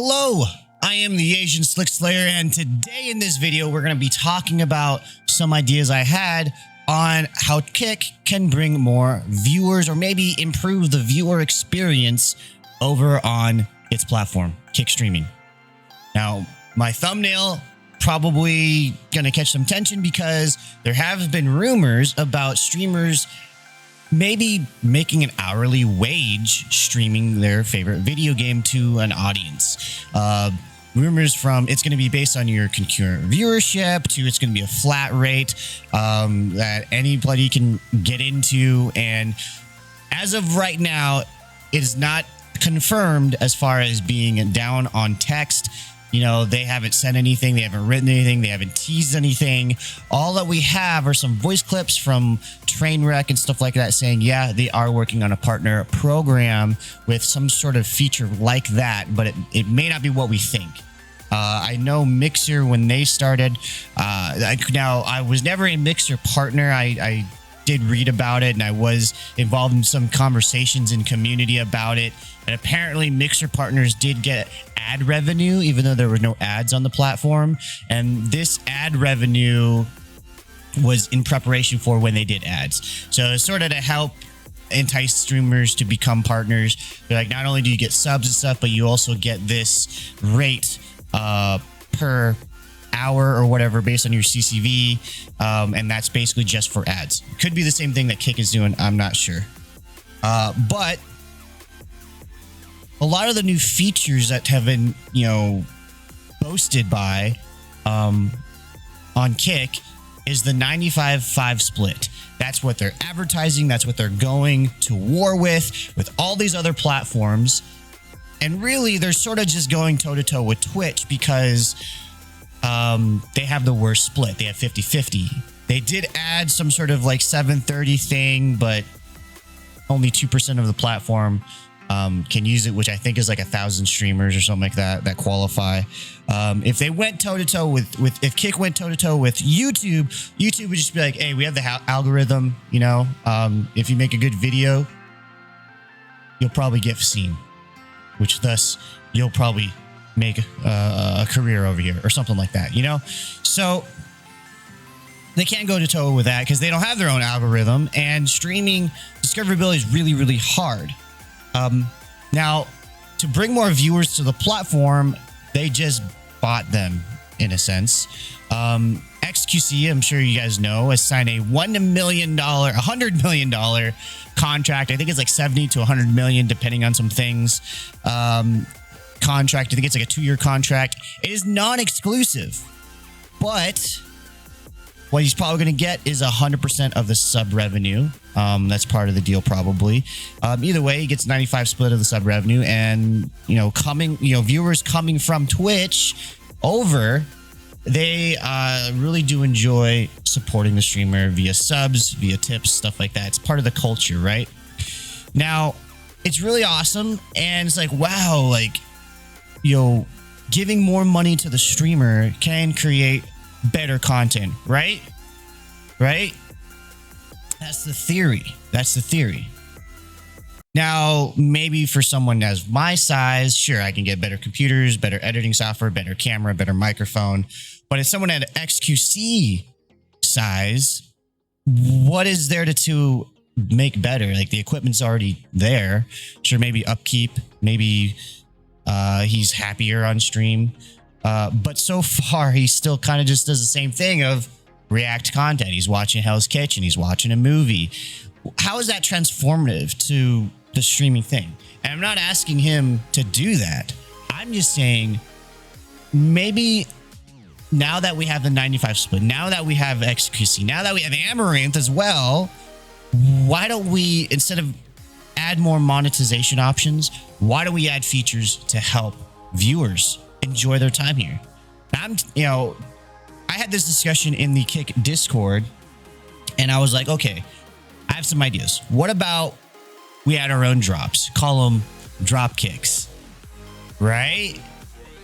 Hello, I am the Asian Slick Slayer, and today in this video, we're going to be talking about some ideas I had on how Kick can bring more viewers or maybe improve the viewer experience over on its platform, Kick Streaming. Now, my thumbnail probably going to catch some attention because there have been rumors about streamers maybe making an hourly wage streaming their favorite video game to an audience. Rumors from it's going to be based on your concurrent viewership to it's going to be a flat rate that anybody can get into. And as of right now, it is not confirmed as far as being down on text. You know, they haven't said anything. They haven't written anything. They haven't teased anything. All that we have are some voice clips from Trainwreck and stuff like that saying, yeah, they are working on a partner program with some sort of feature like that, but it may not be what we think. I know Mixer, when they started, now I was never a Mixer partner. I did read about it and I was involved in some conversations in community about it. And apparently Mixer partners did get ad revenue, even though there were no ads on the platform. And this ad revenue was in preparation for when they did ads. So it's sort of to help entice streamers to become partners. They're like, not only do you get subs and stuff, but you also get this rate per hour or whatever based on your CCV. And that's basically just for ads. Could be the same thing that Kick is doing. I'm not sure. But a lot of the new features that have been, boasted by on Kick is the 95-5 split. That's what they're advertising. That's what they're going to war with all these other platforms. And really, they're sort of just going toe-to-toe with Twitch because they have the worst split. They have 50-50. They did add some sort of like 730 thing, but only 2% of the platform can use it, which I think is like 1,000 streamers or something like that qualify. If they went toe-to-toe if Kick went toe-to-toe with YouTube would just be like, hey, we have the algorithm, if you make a good video, you'll probably get seen, which thus you'll probably make a career over here or something like that, So they can't go to toe with that because they don't have their own algorithm, and streaming discoverability is really, really hard. Now, to bring more viewers to the platform, they just bought them in a sense. XQC, I'm sure you guys know, has signed a $100 million contract. I think it's like 70 to 100 million, depending on some things. Contract. I think it's like a 2-year contract. It is non-exclusive, but what he's probably going to get is 100% of the sub revenue. That's part of the deal, probably. Either way, he gets 95 split of the sub revenue, and viewers coming from Twitch over, they really do enjoy supporting the streamer via subs, via tips, stuff like that. It's part of the culture, right? Now, it's really awesome, and it's like, wow, like, giving more money to the streamer can create better content, right? That's the theory. Now, maybe for someone as my size, sure, I can get better computers, better editing software, better camera, better microphone. But if someone at XQC size, what is there to make better? Like, the equipment's already there. Sure, maybe upkeep, maybe he's happier on stream. But so far, he still kind of just does the same thing of react content. He's watching Hell's Kitchen. He's watching a movie. How is that transformative to the streaming thing? And I'm not asking him to do that. I'm just saying, maybe now that we have the 95 split, now that we have XQC, now that we have Amaranth as well, why don't we, instead of add more monetization options, why don't we add features to help viewers enjoy their time here? I had this discussion in the Kick Discord, and I was like, okay, I have some ideas. What about we add our own drops? Call them drop kicks, right?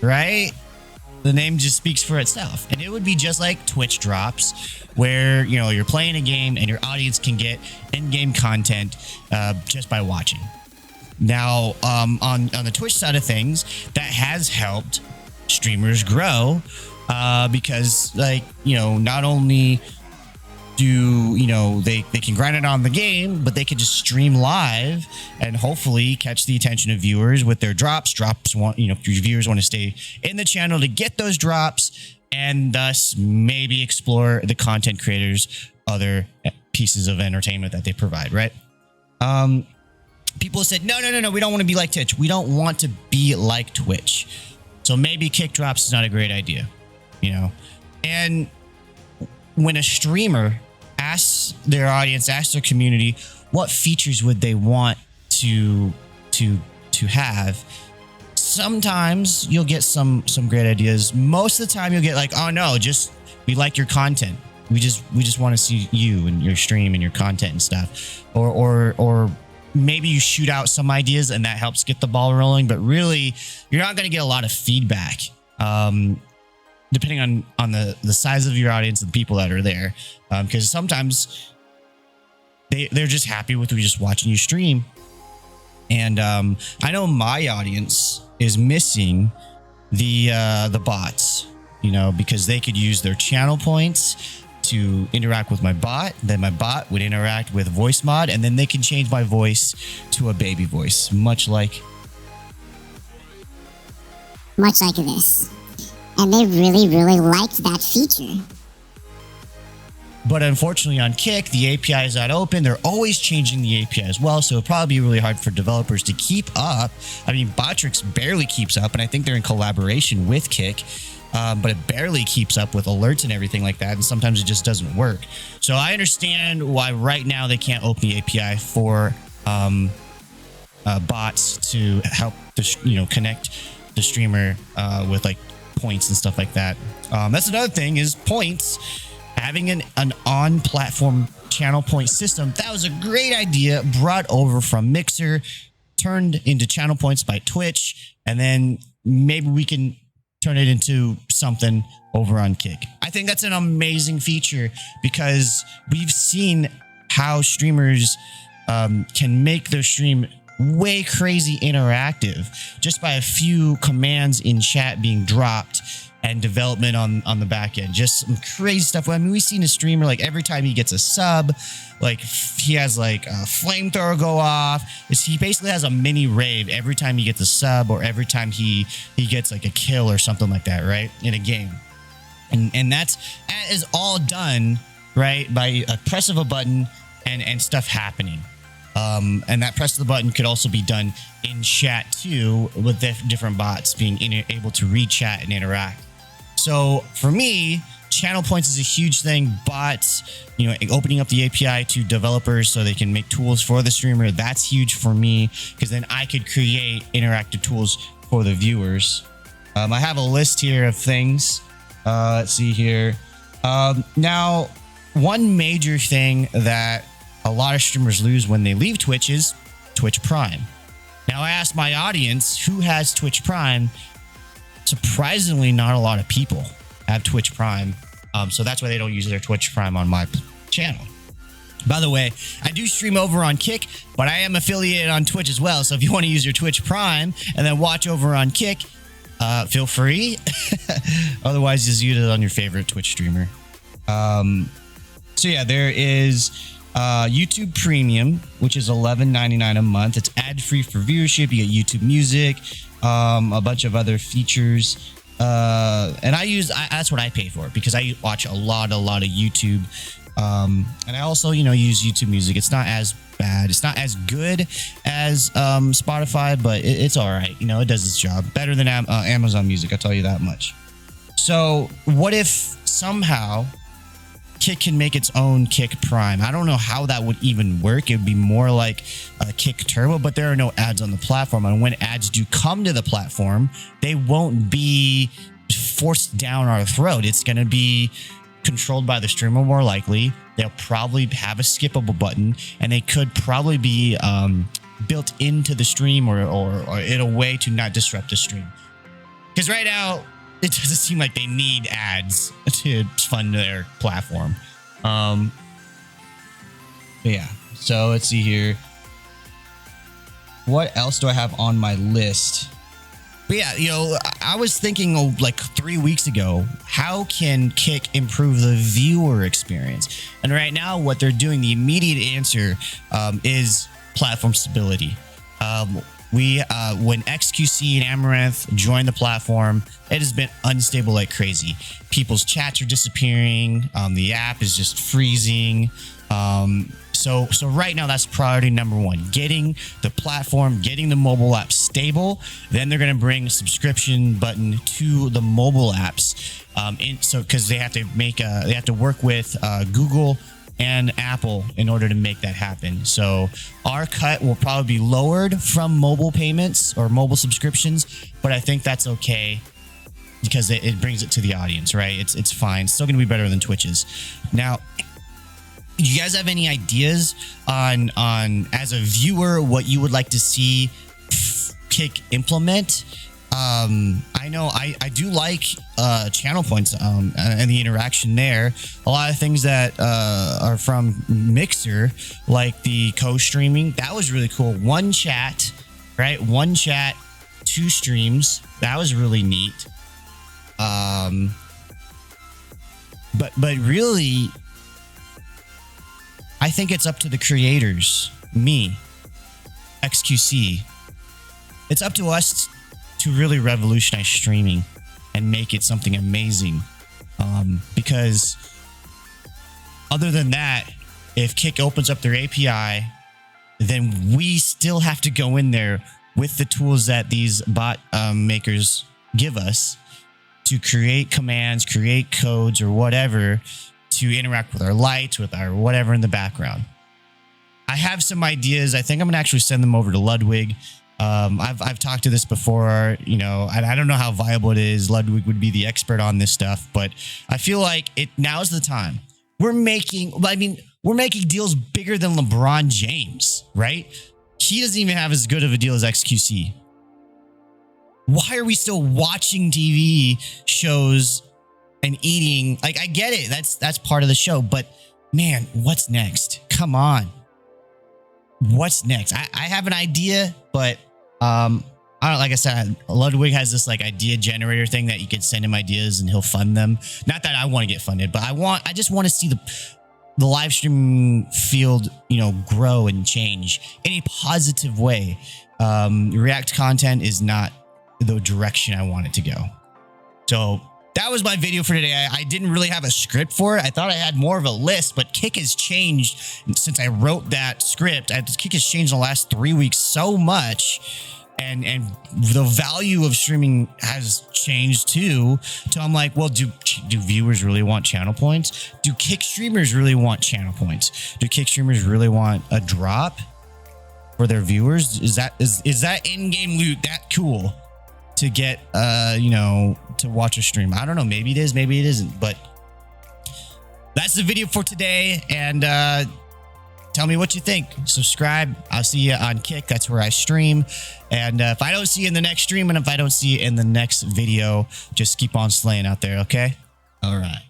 The name just speaks for itself. And it would be just like Twitch drops, where, you're playing a game and your audience can get in-game content just by watching. Now, on the Twitch side of things, that has helped streamers grow, because, like, not only do they can grind it on the game, but they could just stream live and hopefully catch the attention of viewers with their drops. Want, if your viewers want to stay in the channel to get those drops, and thus maybe explore the content creators' other pieces of entertainment that they provide, right? People said, no, we don't want to be like Twitch. We don't want to be like Twitch. So maybe kick drops is not a great idea, And when a streamer asks their audience, asks their community, what features would they want to have? Sometimes you'll get some great ideas. Most of the time you'll get like, oh no, we like your content. We just want to see you and your stream and your content and stuff. Or maybe you shoot out some ideas and that helps get the ball rolling, but really you're not going to get a lot of feedback. Depending on the size of your audience and the people that are there. Because sometimes they're just happy with just watching you stream. And I know my audience is missing the bots, because they could use their channel points to interact with my bot. Then my bot would interact with voice mod, and then they can change my voice to a baby voice, much like this. And they really, really liked that feature. But unfortunately on Kick, the API is not open. They're always changing the API as well, so it'll probably be really hard for developers to keep up. I mean, Botrix barely keeps up, and I think they're in collaboration with Kick, but it barely keeps up with alerts and everything like that, and sometimes it just doesn't work. So I understand why right now they can't open the API for bots to help connect the streamer with like points and stuff like that. That's another thing, is points. Having an on-platform channel point system, that was a great idea, brought over from Mixer, turned into channel points by Twitch, and then maybe we can turn it into something over on Kick. I think that's an amazing feature, because we've seen how streamers can make their stream way crazy interactive just by a few commands in chat being dropped and development on the back end. Just some crazy stuff. I mean, we've seen a streamer, like, every time he gets a sub, like, he has like a flamethrower go off. He basically has a mini rave every time he gets a sub, or every time he gets like a kill or something like that, right, in a game. And that is all done, right, by a press of a button and stuff happening. And that press of the button could also be done in chat too, with different bots being able to read chat and interact. So for me, channel points is a huge thing. Bots, opening up the API to developers so they can make tools for the streamer, that's huge for me, because then I could create interactive tools for the viewers. I have a list here of things. Let's see here. Now, one major thing that a lot of streamers lose when they leave Twitch is Twitch Prime. Now, I asked my audience who has Twitch Prime. Surprisingly, not a lot of people have Twitch Prime. So that's why they don't use their Twitch Prime on my channel. By the way, I do stream over on Kick, but I am affiliated on Twitch as well. So if you want to use your Twitch Prime and then watch over on Kick, feel free. Otherwise, just use it on your favorite Twitch streamer. So yeah, there is YouTube Premium, which is $11.99 a month. It's ad-free for viewership. You get YouTube Music, a bunch of other features. And that's what I pay for, because I watch a lot of YouTube. And I also, use YouTube Music. It's not as bad. It's not as good as Spotify, but it's all right. It does its job. Better than Amazon Music, I'll tell you that much. So what if somehow Kick can make its own Kick Prime? I don't know how that would even work. It would be more like a Kick Turbo, but there are no ads on the platform. And when ads do come to the platform, they won't be forced down our throat. It's going to be controlled by the streamer more likely. They'll probably have a skippable button, and they could probably be built into the stream or in a way to not disrupt the stream. Because right now, it doesn't seem like they need ads to fund their platform. Yeah, so let's see here. what else do I have on my list? But yeah, you know, I was thinking like 3 weeks ago, how can Kick improve the viewer experience? And right now, what they're doing, the immediate answer is platform stability. When XQC and Amaranth joined the platform, it has been unstable like crazy. People's chats are disappearing. The app is just freezing. So right now, that's priority number one, getting the platform, getting the mobile app stable. Then they're going to bring a subscription button to the mobile apps. Because they have to work with Google and Apple in order to make that happen. So our cut will probably be lowered from mobile payments or mobile subscriptions, but I think that's okay because it brings it to the audience, right? It's fine. It's still going to be better than Twitch's. Now, do you guys have any ideas on as a viewer what you would like to see Kick implement? I know I do like channel points and the interaction there. A lot of things that are from Mixer, like the co-streaming, that was really cool. One chat, right? One chat, 2 streams. That was really neat. But really, I think it's up to the creators, me, XQC. It's up to us to really revolutionize streaming and make it something amazing. Because other than that, if Kick opens up their API, then we still have to go in there with the tools that these bot makers give us to create commands, create codes or whatever to interact with our lights, with our whatever in the background. I have some ideas. I think I'm gonna actually send them over to Ludwig. I've talked to this before, you know, and I don't know how viable it is. Ludwig would be the expert on this stuff, but I feel like now's the time. We're making deals bigger than LeBron James, right? He doesn't even have as good of a deal as XQC. Why are we still watching TV shows and eating? Like, I get it. That's part of the show, but man, what's next? Come on. What's next? I have an idea, but I don't, like I said, Ludwig has this like idea generator thing that you can send him ideas and he'll fund them. Not that I want to get funded, but I just want to see the live streaming field, you know, grow and change in a positive way. React content is not the direction I want it to go. So that was my video for today. I didn't really have a script for it. I thought I had more of a list, but Kick has changed since I wrote that script. Kick has changed in the last 3 weeks so much. And the value of streaming has changed too. So I'm like, well, do viewers really want channel points? Do Kick streamers really want channel points? Do Kick streamers really want a drop for their viewers? Is that in-game loot that cool to get, you know, to watch a stream? I don't know. Maybe it is, maybe it isn't, but that's the video for today. And tell me what you think. Subscribe. I'll see you on Kick. That's where I stream. And if I don't see you in the next stream, and if I don't see you in the next video, just keep on slaying out there. Okay. All right.